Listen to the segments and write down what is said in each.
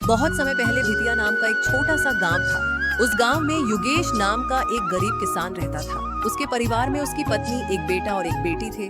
बहुत समय पहले भितिया नाम का एक छोटा सा गांव था। उस गांव में युगेश नाम का एक गरीब किसान रहता था। उसके परिवार में उसकी पत्नी, एक बेटा और एक बेटी थे।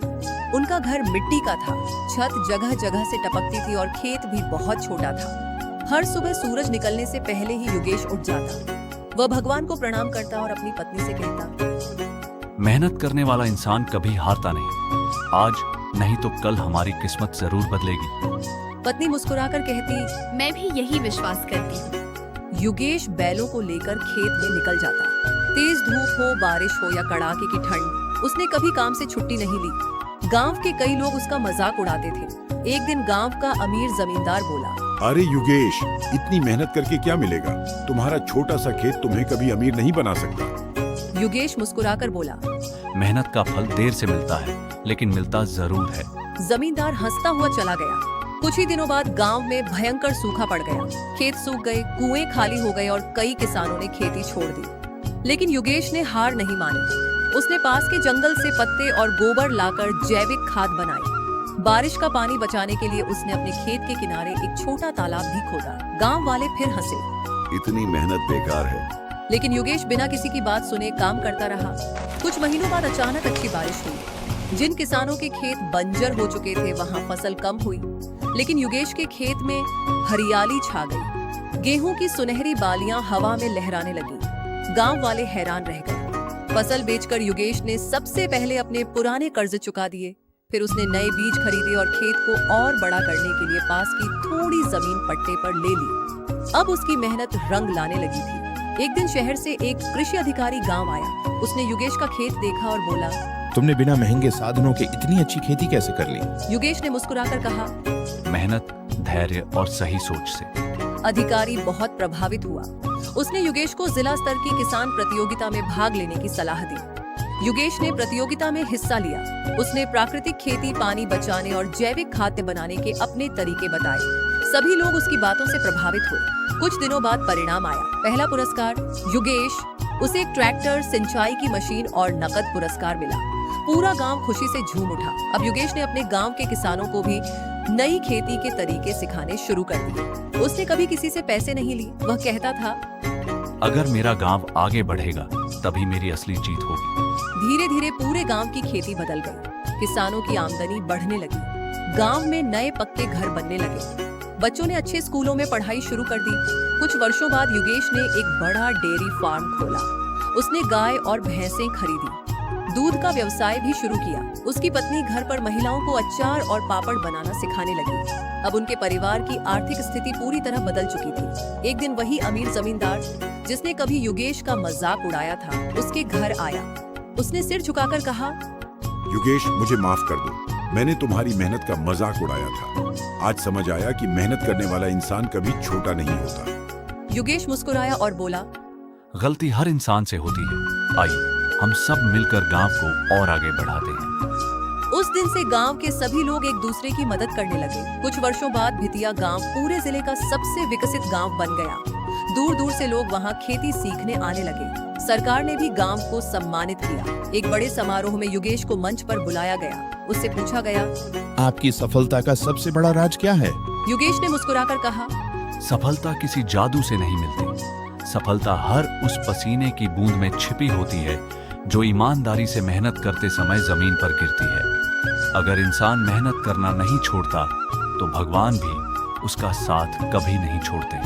उनका घर मिट्टी का था, छत जगह जगह से टपकती थी और खेत भी बहुत छोटा था। हर सुबह सूरज निकलने से पहले ही युगेश उठ जाता। वह भगवान को प्रणाम करता और अपनी पत्नी से कहता, मेहनत करने वाला इंसान कभी हारता नहीं। आज नहीं तो कल हमारी किस्मत जरूर बदलेगी। पत्नी मुस्कुराकर कहती, मैं भी यही विश्वास करती हूँ। युगेश बैलों को लेकर खेत में निकल जाता। तेज धूप हो, बारिश हो या कड़ाके की ठंड, उसने कभी काम से छुट्टी नहीं ली। गांव के कई लोग उसका मजाक उड़ाते थे। एक दिन गांव का अमीर जमींदार बोला, अरे युगेश, इतनी मेहनत करके क्या मिलेगा? तुम्हारा छोटा सा खेत तुम्हें कभी अमीर नहीं बना सकता। युगेश मुस्कुराकर बोला, मेहनत का फल देर से मिलता है, लेकिन मिलता जरूर है। जमींदार हंसता हुआ चला गया। कुछ ही दिनों बाद गांव में भयंकर सूखा पड़ गया। खेत सूख गए, कुएं खाली हो गए और कई किसानों ने खेती छोड़ दी। लेकिन युगेश ने हार नहीं मानी। उसने पास के जंगल से पत्ते और गोबर लाकर जैविक खाद बनाई। बारिश का पानी बचाने के लिए उसने अपने खेत के किनारे एक छोटा तालाब भी खोदा। गांव वाले फिर हंसे। इतनी मेहनत बेकार है। लेकिन युगेश बिना किसी की बात सुने काम करता रहा। कुछ महीनों बाद अचानक अच्छी बारिश हुई। जिन किसानों के खेत बंजर हो चुके थे, वहां फसल कम हुई, लेकिन युगेश के खेत में हरियाली छा गई। गेहूं की सुनहरी बालियां हवा में लहराने लगी। गांव वाले हैरान रह गए। फसल बेचकर युगेश ने सबसे पहले अपने पुराने कर्ज चुका दिए। फिर उसने नए बीज खरीदे और खेत को और बड़ा करने के लिए पास की थोड़ी जमीन पट्टे पर ले ली। अब उसकी मेहनत रंग लाने लगी थी। एक दिन शहर से एक कृषि अधिकारी गांव आया। उसने युगेश का खेत देखा और बोला, तुमने बिना महंगे साधनों के इतनी अच्छी खेती कैसे कर ली? युगेश ने मुस्कुराकर कहा, मेहनत, धैर्य और सही सोच से। अधिकारी बहुत प्रभावित हुआ। उसने युगेश को जिला स्तर की किसान प्रतियोगिता में भाग लेने की सलाह दी। युगेश ने प्रतियोगिता में हिस्सा लिया। उसने प्राकृतिक खेती, पानी बचाने और जैविक खाद्य बनाने के अपने तरीके बताए। सभी लोग उसकी बातों से प्रभावित हुए। कुछ दिनों बाद परिणाम आया। पहला पुरस्कार युगेश, उसे एक ट्रैक्टर, सिंचाई की मशीन और नकद पुरस्कार मिला। पूरा गांव खुशी से झूम उठा। अब युगेश ने अपने गांव के किसानों को भी नई खेती के तरीके सिखाने शुरू कर दिए। उसने कभी किसी से पैसे नहीं ली। वह कहता था, अगर मेरा गांव आगे बढ़ेगा तभी मेरी असली जीत होगी। धीरे धीरे पूरे गांव की खेती बदल गई। किसानों की आमदनी बढ़ने लगी। गांव में नए पक्के घर बनने लगे। बच्चों ने अच्छे स्कूलों में पढ़ाई शुरू कर दी। कुछ वर्षों बाद युगेश ने एक बड़ा डेयरी फार्म खोला। उसने गाय और भैंसें खरीदी। दूध का व्यवसाय भी शुरू किया। उसकी पत्नी घर पर महिलाओं को अचार और पापड़ बनाना सिखाने लगी। अब उनके परिवार की आर्थिक स्थिति पूरी तरह बदल चुकी थी। एक दिन वही अमीर जमींदार, जिसने कभी युगेश का मजाक उड़ाया था, उसके घर आया। उसने सिर झुकाकर कहा, युगेश, मुझे माफ कर दो। मैंने तुम्हारी मेहनत का मजाक उड़ाया था। आज समझ आया कि मेहनत करने वाला इंसान कभी छोटा नहीं होता। युगेश मुस्कुराया और बोला, गलती हर इंसान से होती है। आइए हम सब मिलकर गांव को और आगे बढ़ाते हैं। उस दिन से गांव के सभी लोग एक दूसरे की मदद करने लगे। कुछ वर्षों बाद भितिया गांव पूरे जिले का सबसे विकसित गांव बन गया। दूर दूर से लोग वहां खेती सीखने आने लगे। सरकार ने भी गांव को सम्मानित किया। एक बड़े समारोह में युगेश को मंच पर बुलाया गया। उससे पूछा गया, आपकी सफलता का सबसे बड़ा राज क्या है? युगेश ने मुस्कुराकर कहा, सफलता किसी जादू से नहीं मिलती। सफलता हर उस पसीने की बूंद में छिपी होती है जो ईमानदारी से मेहनत करते समय जमीन पर गिरती है। अगर इंसान मेहनत करना नहीं छोड़ता तो भगवान भी उसका साथ कभी नहीं छोड़ते।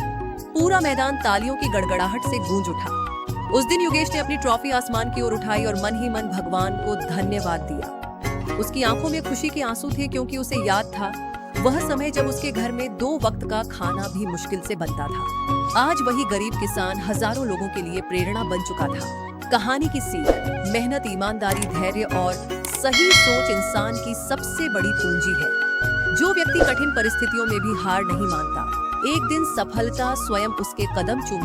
पूरा मैदान तालियों की गड़गड़ाहट से गूंज उठा। उस दिन युगेश ने अपनी ट्रॉफी आसमान की ओर उठाई और मन ही मन भगवान को धन्यवाद दिया। उसकी आंखों में खुशी के आंसू थे, क्योंकि उसे याद था वह समय जब उसके घर में 2 वक्त का खाना भी मुश्किल से बनता था। आज वही गरीब किसान हजारों लोगों के लिए प्रेरणा बन चुका था। कहानी की सीख, मेहनत, ईमानदारी, धैर्य और सही सोच इंसान की सबसे बड़ी पूंजी है। जो व्यक्ति कठिन परिस्थितियों में भी हार नहीं मानता, एक दिन सफलता स्वयं उसके कदम चूम